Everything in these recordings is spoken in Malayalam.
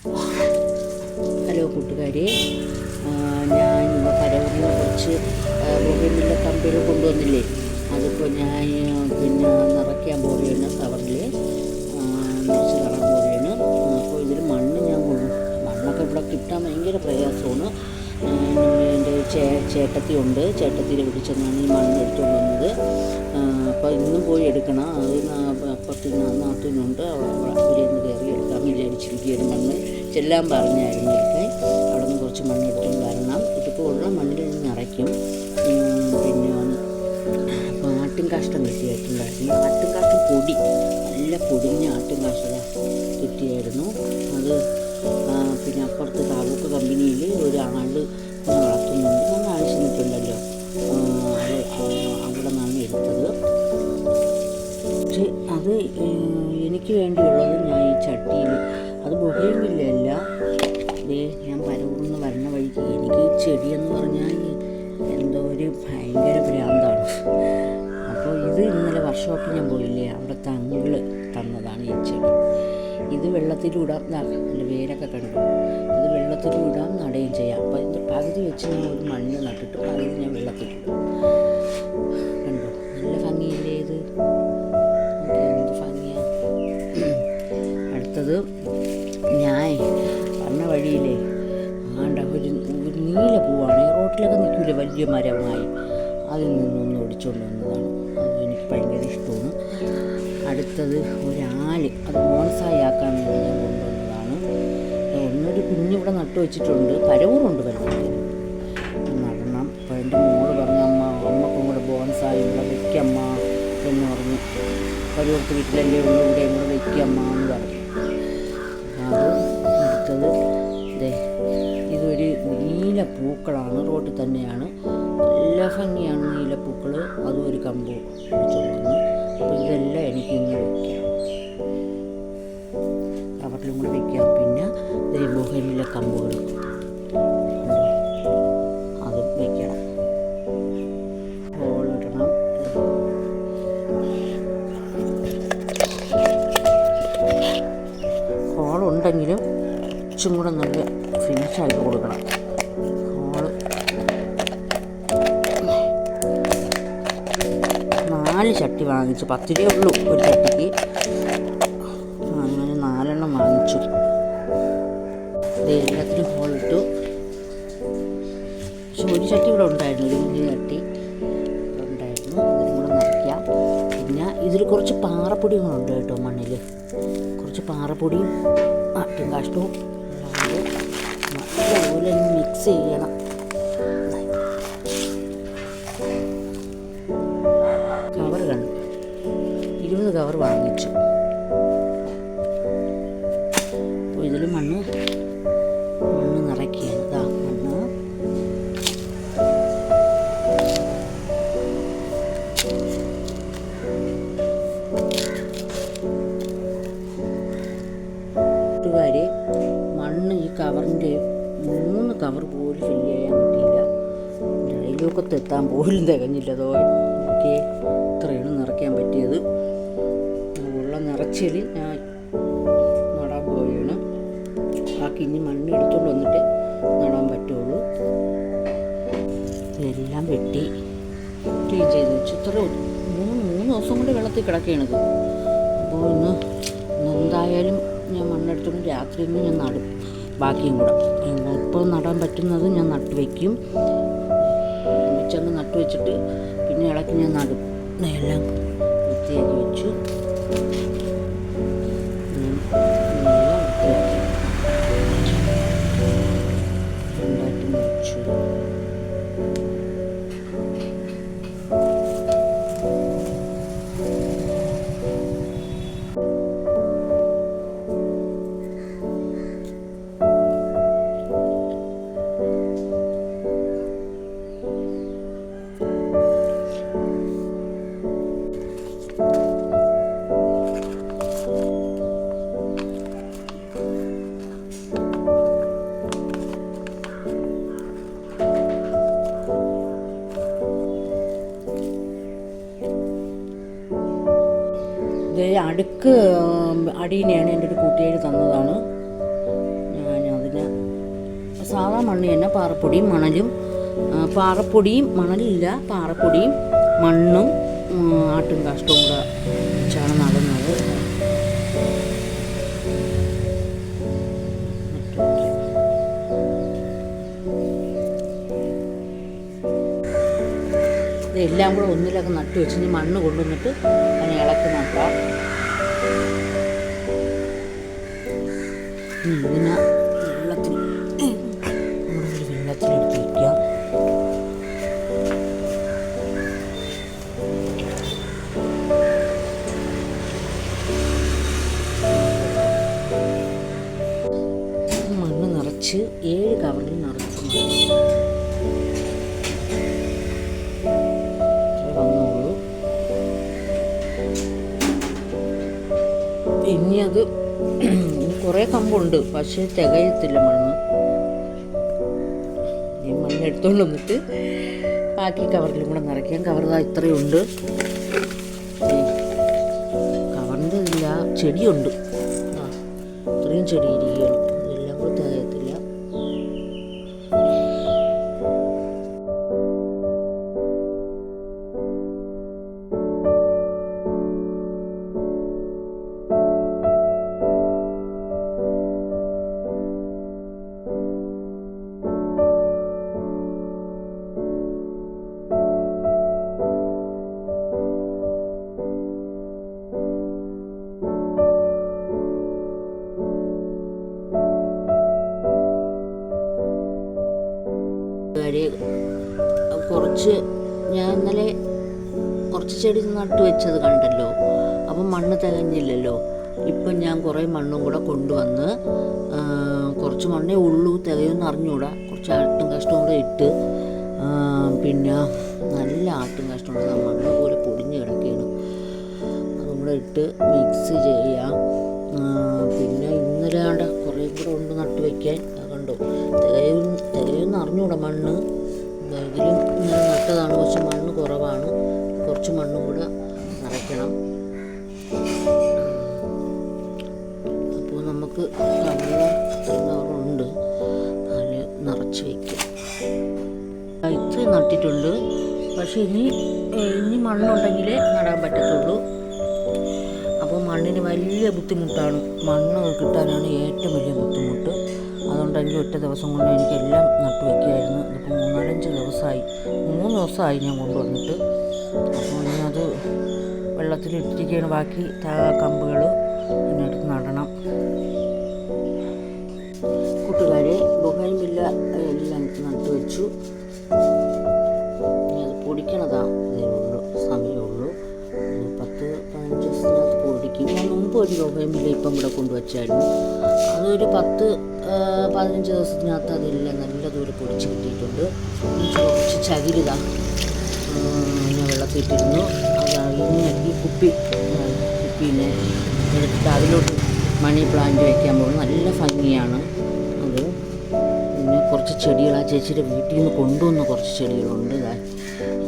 ഹലോ കൂട്ടുകാരെ, ഞാൻ പരവൂരിൽ കുറച്ച് ബൊഗൈൻവില്ല കമ്പികൾ കൊണ്ടുവന്നില്ലേ, അതിപ്പോൾ ഞാൻ നിറയ്ക്കാൻ പോവുകയാണ്. കവറിൽ നിറച്ച് തരാൻ പോവുകയാണ്. അപ്പോൾ ഇതിൽ മണ്ണൊക്കെ ഇവിടെ കിട്ടാൻ ഭയങ്കര പ്രയാസമാണ്. എൻ്റെ ചേട്ടത്തി ഉണ്ട്, ചേട്ടത്തിയിൽ വിളിച്ചെന്നാണ് ഈ മണ്ണ് എടുത്തുകൊണ്ട് വന്നത്. അപ്പോൾ ഇന്നും പോയി എടുക്കണം. അത് അപ്പുറത്ത് നാട്ടിനുണ്ട്, അവരൊന്ന് കയറി എടുക്കാൻ വിചാരിച്ചിരിക്കുകയാണ്. മണ്ണ് ചെല്ലാൻ പറഞ്ഞായിരുന്നു എടുക്കാൻ. അവിടെ നിന്ന് കുറച്ച് മണ്ണ് എടുത്തുകൊണ്ട് വരണം. ഇതിപ്പോൾ ഉള്ള മണ്ണിൽ നിന്ന് നിറയ്ക്കും. പിന്നെ ആട്ടിൻ കാഷ്ടം കിട്ടിയിട്ടുണ്ടായിരുന്നു. ആട്ടിൻ കാഷ്ടം പൊടി, നല്ല പൊടിഞ്ഞ ആട്ടിൻ കാഷ്ടം കിട്ടിയായിരുന്നു. അത് പിന്നെ അപ്പുറത്ത് താലൂക്ക് കമ്പനിയിൽ ഒരാൾ വളർത്തുന്നുണ്ട്, നല്ല ആവശ്യമിട്ടുണ്ടല്ലോ, അവിടെ നിന്നാണ് എടുത്തത്. പക്ഷേ അത് എനിക്ക് വേണ്ടിയുള്ളത് ഞാൻ ഈ ചട്ടിയിൽ, അത് ബൊഗൈൻവില്ലയല്ല. ഞാൻ പരവൂരിൽ നിന്ന് വരണ വഴിക്ക് എനിക്ക് ഈ ചെടിയെന്ന് പറഞ്ഞാൽ എന്തോ ഒരു ഭയങ്കര ഭ്രാന്താണ്. അപ്പോൾ ഇത് ഇന്നലെ വർക്ക്ഷോപ്പിൽ ഞാൻ പോയില്ലേ, അവിടെ തങ്ങൾ തന്നതാണ് ഈ ചെടി. ഇത് വെള്ളത്തിലിടാം, നല്ല വേരൊക്കെ കണ്ടു. ഇത് വെള്ളത്തിലിടാം, നടുകയും ചെയ്യാം. അപ്പോൾ ഇതിൻ്റെ പകുതി വെച്ച് ഞാൻ ഒരു മണ്ണ് നട്ടിട്ട് പകുതി ഞാൻ വെള്ളത്തിലിടും. കണ്ടോ, നല്ല ഭംഗിയില്ലേ ഇത്? എന്ത് ഭംഗിയാണ്. അടുത്തത് ഞാൻ പറഞ്ഞ വഴിയില്ലേ ഒരു നീല പൂവാണ്, റോട്ടിലൊക്കെ നിൽക്കില്ലേ വലിയ മരമായി, അതിൽ നിന്നൊന്ന് ഒടിച്ചുകൊണ്ട് വന്നതാണ്. അത് എനിക്ക് ഭയങ്കര ഇഷ്ടമാണ്. അടുത്തത് ഒരാല്, അത് ബോൺസായി ആക്കാൻ വേണ്ടി ഞാൻ കൊണ്ടുവന്നതാണ്. ഒന്നൊരു കുഞ്ഞിവിടെ നട്ടു വെച്ചിട്ടുണ്ട്. പരവൂറുണ്ട് പരവൂരിൽ നടണം. അപ്പോൾ എൻ്റെ മോള് പറഞ്ഞു, അമ്മക്കും കൂടെ ബോൺസായി ഇവിടെ വയ്ക്കമ്മ എന്ന് പറഞ്ഞു. പരവൂർത്ത് വീട്ടിലല്ലേ ഉള്ളൂ, ഇവിടെയും കൂടെ വയ്ക്കമ്മ എന്ന് പറഞ്ഞു. അത് അടുത്തത് ഇതൊരു നീല പൂക്കളാണ്, റോഡിൽ തന്നെയാണ്, നല്ല ഭംഗിയാണ് നീലപ്പൂക്കൾ. അതും ഒരു കമ്പ് പിടിച്ചോണ്ട് വന്നു. അപ്പോൾ ഇതെല്ലാം എനിക്ക് ഇന്ന് വയ്ക്കാം, കവറിലും കൂടെ വയ്ക്കാം. പിന്നെ ബൊഗൈൻവില്ല കമ്പുകൾ അത് വയ്ക്കണം, ഹോളിടണം. ഹോളുണ്ടെങ്കിലും ഇച്ചും കൂടെ നല്ല ഫിനിഷായിട്ട് കൊടുക്കണം. ഹോള് 4 ചട്ടി വാങ്ങിച്ചു, 10 രൂപയേ ഉള്ളൂ ഒരു ചട്ടിക്ക്. അങ്ങനെ 4 വാങ്ങിച്ചു. എല്ലാത്തിനും ഹോളിട്ടു. പക്ഷെ ഒരു ചട്ടി ഇവിടെ ഉണ്ടായിരുന്നു, ഒരു വലിയ ചട്ടി ഇവിടെ ഉണ്ടായിരുന്നു. ഇതിനും കൂടെ നിറയ്ക്കാം. പിന്നെ ഇതിൽ കുറച്ച് പാറപ്പൊടികളുണ്ട് കേട്ടോ, മണ്ണിൽ കുറച്ച് പാറപ്പൊടിയും ആട്ടിൻ കാഷ്ടവും നല്ലപോലെ മിക്സ് ചെയ്യണം. കവർ കണ്ടു, 20 കവർ വാങ്ങിച്ചു. അപ്പോൾ ഇതിൽ മണ്ണ് നിറയ്ക്കുകയാണ്. ഇതാ മണ്ണ്. കൂട്ടുകാരെ, മണ്ണ് ഈ കവറിൻ്റെ 3 കവർ പോലും ഫില്ല് ചെയ്യാൻ പറ്റിയില്ല. അയൽവക്കത്ത് എത്താൻ പോലും തികഞ്ഞില്ല. അതോ ഓക്കെ, ഇത്രയാണ് നിറയ്ക്കാൻ പറ്റിയത്. ഉള്ള നിറച്ചിൽ ഞാൻ നടാൻ പോവുകയാണ്. ബാക്കി ഇനി മണ്ണ് എടുത്തുകൊണ്ട് വന്നിട്ട് നടാൻ പറ്റുള്ളൂ. ഇതെല്ലാം വെട്ടി ക്ലീൻ ചെയ്ത് വെച്ചു. ഇത്ര 3 ദിവസം കൊണ്ട് വെള്ളത്തിൽ കിടക്കുകയാണിത്. അപ്പോൾ ഇന്ന് എന്തായാലും ഞാൻ മണ്ണെടുത്തോണ്ട് രാത്രി ഇന്ന് ഞാൻ നടും, ബാക്കിയും കൂടെ. ഇപ്പോൾ നടാൻ പറ്റുന്നത് ഞാൻ നട്ടു വയ്ക്കും. ഒന്നിച്ചങ്ങ് നട്ടു വെച്ചിട്ട് പിന്നെ ഇളക്കി ഞാൻ നടും. എല്ലാം വൃത്തിയാക്കി വെച്ചു. രണ്ടായിട്ട് മുറിച്ചു. അടുക്ക് അടീനെയാണ് എൻ്റെ ഒരു കൂട്ടുകാർ തന്നതാണ്. മണ്ണ് തന്നെ, പാറപ്പൊടിയും മണലും, പാറപ്പൊടിയും മണലില്ല, പാറപ്പൊടിയും മണ്ണും ആട്ടും കാഷ്ടവും കൂടെ വെച്ചാണ് നടുന്നത്. ഇതെല്ലാം കൂടെ ഒന്നിലൊക്കെ നട്ടു വെച്ച് ഇനി മണ്ണ് കൊണ്ടുവന്നിട്ട് അതിനെ ഇളക്കി നട്ടാം. ഇതിനെ വെള്ളത്തിലെടുത്ത് വയ്ക്കാം. മണ്ണ് നിറച്ച് 7 കവറിൽ നിറച്ച് വന്നോളൂ. ഇനി അത് കുറേ കമ്പുണ്ട്, പക്ഷേ തികയത്തില്ല മണ്ണ്. ഈ മണ്ണ് എടുത്തുകൊണ്ട് വന്നിട്ട് ബാക്കി കവറിലും കൂടെ നിറയ്ക്കാം. കവർ ഇത്രയുണ്ട്. കവറിൻ്റെ ഇല്ല, ചെടിയുണ്ട്. ഇത്രയും ചെടി ഇരിക്കുകയാണ്. ഇതെല്ലാം കൂടെ തികയത്തില്ല. കുറച്ച് ഞാൻ ഇന്നലെ കുറച്ച് ചെടി നട്ടു വെച്ചത് കണ്ടല്ലോ, അപ്പം മണ്ണ് തികഞ്ഞില്ലല്ലോ. ഇപ്പം ഞാൻ കുറേ മണ്ണും കൂടെ കൊണ്ടുവന്ന്, കുറച്ച് മണ്ണേ ഉള്ളൂ, തികയൊന്നും അറിഞ്ഞൂടാ, കുറച്ച് ആട്ടും കാഷ്ടവും കൂടെ ഇട്ട്, പിന്നെ നല്ല ആട്ടും കാഷ്ടമുണ്ട്, മണ്ണ് പോലെ പൊടിഞ്ഞ് കിടക്കുകയാണ്, അതും കൂടെ ഇട്ട് മിക്സ് ചെയ്യാം. പിന്നെ ഇന്നലെ ആണ്ട കുറേ കൂടെ ഉണ്ട് നട്ടു വയ്ക്കാൻ. കണ്ടോ, തികയൊന്നും അറിഞ്ഞൂടാ മണ്ണ്. ഇതിലും ഇന്നലെ നട്ടതാണ്, പക്ഷെ മണ്ണ് കുറവാണ്. കുറച്ച് മണ്ണും കൂടെ നിറയ്ക്കണം. അപ്പോൾ നമുക്ക് കവറുണ്ട്, അതിൽ നിറച്ച് വയ്ക്കാം. ഇത്ര നട്ടിട്ടുണ്ട്, പക്ഷെ ഇനി മണ്ണുണ്ടെങ്കിലേ നടാൻ പറ്റത്തുള്ളൂ. അപ്പോൾ മണ്ണിന് വലിയ ബുദ്ധിമുട്ടാണ്. മണ്ണ് കിട്ടാനാണ് ഏറ്റവും വലിയ ബുദ്ധിമുട്ട്. അതുകൊണ്ടെങ്കിൽ ഒറ്റ ദിവസം കൊണ്ട് എനിക്കെല്ലാം നട്ടു വയ്ക്കുമായിരുന്നു. ഇതിപ്പോൾ 3-5 ദിവസമായി, 3 ദിവസമായി ഞാൻ കൊണ്ടുവന്നിട്ട്. അപ്പോൾ ഇനി അത് വെള്ളത്തിലിട്ടിരിക്കുകയാണ്. ബാക്കി കമ്പുകൾ ഇതിനടുത്ത് നടണം. കൂട്ടുകാരെ, ബൊഗൈൻവില്ല എല്ലാം നട്ടു വെച്ചു. ഇനി അത് പൊടിക്കണതാണ് ഇതിനുള്ളൂ, സമയമുള്ളൂ. 10-15 ദിവസത്തിനകത്ത് പൊടിക്കും. ഞാൻ മുമ്പ് ഒരു ബൊഗൈൻവില്ല ഇപ്പം ഇവിടെ കൊണ്ടുവച്ചായിരുന്നു. അതൊരു 10-15 ദിവസത്തിനകത്ത് അതെല്ലാം നല്ല ദൂരം പൊടിച്ച് കിട്ടിയിട്ടുണ്ട്. കുറച്ച് ചകിരിതാ ഞാൻ വെള്ളത്തിട്ടിരുന്നു. ഇങ്ങനെ ഈ കുപ്പിനെ എടുത്തിട്ട് അതിലോട്ട് മണി പ്ലാന്റ് വയ്ക്കാൻ പോകുന്നു. നല്ല ഭംഗിയാണ് അത്. പിന്നെ കുറച്ച് ചെടികൾ ആ ചേച്ചിയുടെ വീട്ടിൽ നിന്ന് കൊണ്ടുവന്ന കുറച്ച് ചെടികളുണ്ട്.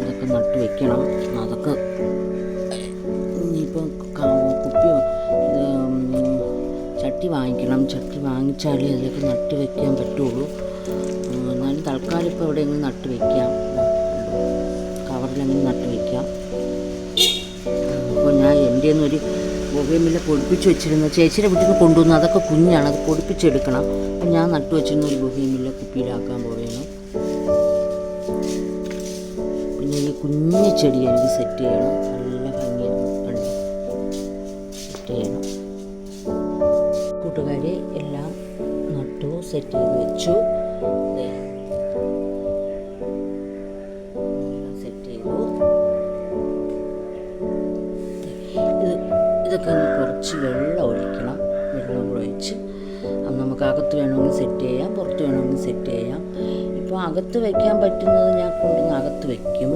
ഇതൊക്കെ നട്ട് വയ്ക്കണം. അതൊക്കെ ഇനിയിപ്പം കുപ്പിയോ ചട്ടി വാങ്ങിക്കണം. ചട്ടി വാങ്ങിച്ചാലേ അതിലൊക്കെ നട്ട് വയ്ക്കാൻ പറ്റുള്ളൂ. എന്നാലും തൽക്കാലം ഇപ്പോൾ എവിടെയെങ്കിലും നട്ട് വയ്ക്കാം, കവറിലെങ്കിലും നട്ട് വയ്ക്കാം. അപ്പോൾ ഞാൻ എൻ്റെ ഒന്നൊരു ബൊഗൈൻവില്ല പൊടിപ്പിച്ച് വെച്ചിരുന്നു, ചേച്ചിയുടെ വീട്ടിൽ നിന്ന് കൊണ്ടുവന്നു. അതൊക്കെ കുഞ്ഞാണ്, അത് പൊടിപ്പിച്ചെടുക്കണം. അപ്പം ഞാൻ നട്ട് വെച്ചിരുന്ന ഒരു ബൊഗൈൻവില്ല കുപ്പിയിലാക്കാൻ പോവുകയാണ്. പിന്നെ ഈ കുഞ്ഞു ചെടി എനിക്ക് സെറ്റ് ചെയ്യണം. നല്ല ഭംഗിയാണ്, കണ്ടു സെറ്റ് ചെയ്യണം. കൂട്ടുകാരെ, എല്ലാം നട്ടു സെറ്റ് ചെയ്ത് വെച്ചു. സെറ്റ് ചെയ്തു. ഇതൊക്കെ കുറച്ച് വെള്ളം ഒഴിക്കണം. വെള്ളം കൂടെ ഒഴിച്ച് അത് നമുക്ക് അകത്ത് വേണമെങ്കിൽ സെറ്റ് ചെയ്യാം, പുറത്ത് വേണമെങ്കിൽ സെറ്റ് ചെയ്യാം. ഇപ്പോൾ അകത്ത് വയ്ക്കാൻ പറ്റുന്നത് ഞാൻ കൊണ്ടുവന്ന് അകത്ത് വയ്ക്കും.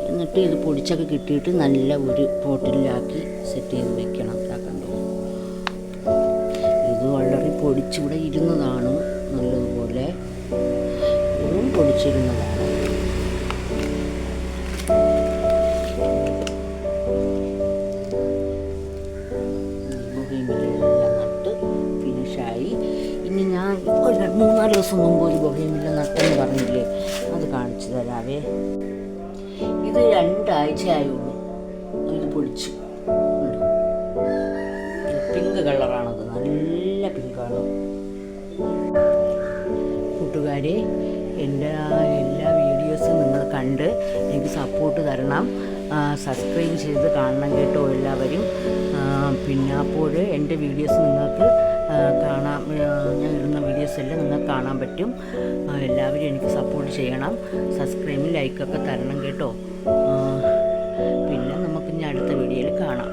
എന്നിട്ട് ഇത് പൊടിച്ചൊക്കെ കിട്ടിയിട്ട് നല്ല ഒരു ബോട്ടിലാക്കി സെറ്റ് ചെയ്ത് വെക്കണം. കണ്ടോ, ഇത് വളരെ പൊടിച്ചിവിടെ ഇരുന്നതാണ്, നല്ലതുപോലെ ഇതും പൊടിച്ചിരുന്നതാണ്. ബൊഗൈൻവില്ലയെല്ലാം നട്ട് ഫിനിഷായി. ഇനി പിന്നെ ഞാൻ ഒരു 3-4 ദിവസം മുമ്പ് ഒരു ബൊഹേമിയ നട്ടെന്ന് പറഞ്ഞില്ലേ, അത് കാണിച്ചു തരാവേ. ഇത് 2 ആഴ്ചയായുള്ളൂ ഇത് പൊടിച്ച്. പിങ്ക് കളറാണത്, നല്ല പിങ്കാണ്. കൂട്ടുകാരെ, എൻ്റെ എല്ലാ വീഡിയോസും നിങ്ങൾ കണ്ട് എനിക്ക് സപ്പോർട്ട് തരണം. സബ്സ്ക്രൈബ് ചെയ്ത് കാണണം കേട്ടോ എല്ലാവരും. പിന്നെ അപ്പോൾ എൻ്റെ വീഡിയോസ് നിങ്ങൾക്ക് കാണാൻ, ഞാൻ ഇടുന്ന വീഡിയോസ് എല്ലാം നിങ്ങൾക്ക് കാണാൻ പറ്റും. എല്ലാവരും എനിക്ക് സപ്പോർട്ട് ചെയ്യണം. സബ്സ്ക്രൈബും ലൈക്കൊക്കെ തരണം കേട്ടോ. പിന്നെ നമുക്ക് ഇനി അടുത്ത വീഡിയോയിൽ കാണാം.